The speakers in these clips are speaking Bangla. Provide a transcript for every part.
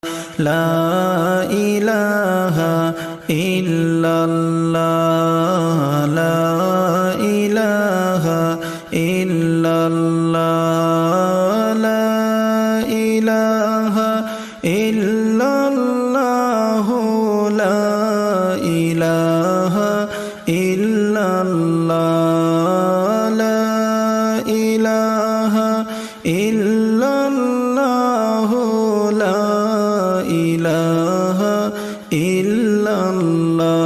লা ইলাহা ইল্লাল্লাহ লা ইলাহা ইল্লাল্লাহ লা ইলাহা ইল্লাল্লাহ লা ইলাহা ইল্লাল্লাহ লা ইলাহা ইল্লাল্লাহ লা ইলাহা ইল্লাল্লাহ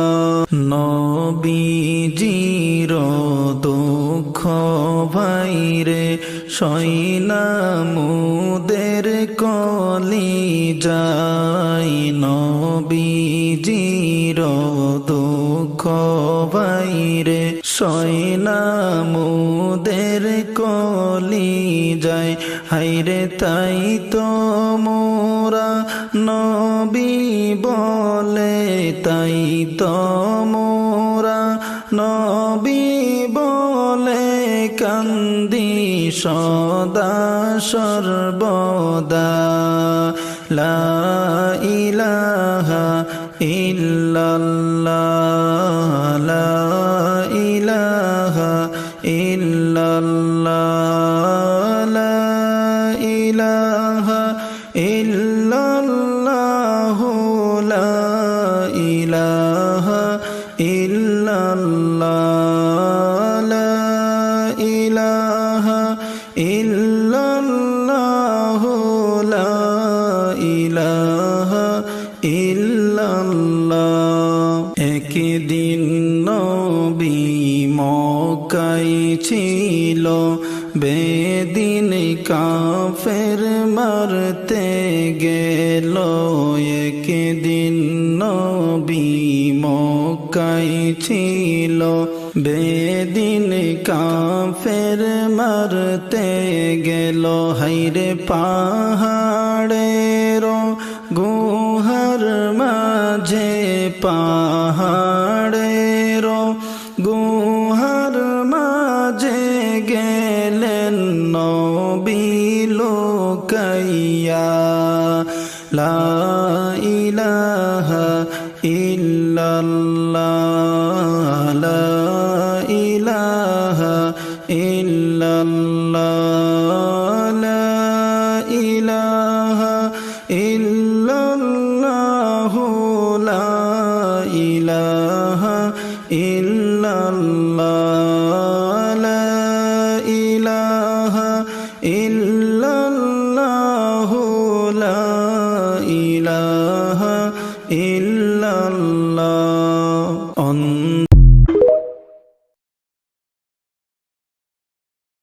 নবীজির দুঃখ ভাইরে সইনা মুদের কলি যায় নবীজির দুঃখ ভাইরে সইনা মুদের কলি যায় হাইরে তাই তো মোরা নবী বলে তাই তো মোরা নবী বলে কান্দি সদা সর্বদা লা ইলাহা ইল্লাল্লাহ লা ইলাহা ইল্লাল্লাহ লা ইলাহা ইল্লাল্লাহ লা ইলাহা ইল্লাল্লাহ লা ইলাহা ইল্লাল্লাহ লা ইলাহা ইল্লাল্লাহ একদিন নবী মক্কায় ছিল বেদিন কাফের মারতে গেল একদিন নবী মক্কায় ছিল বেদিন কাফের মারতে গেল হাইরে পাহাড়ের গুহার মাঝে পাহাড়ের গুহার মাঝে গেলেন নবী লুকাইয়া লা ইলাহা ইল্লাল্লাহ লা ইলাহা ইল্লাল্লাহ লা ইলাহা ইল্লাল্লাহ লা ইলাহা ইল্লাল্লাহ লা ইলাহা ইল্লাল্লাহ লা ইলাহা ইল্লাল্লাহ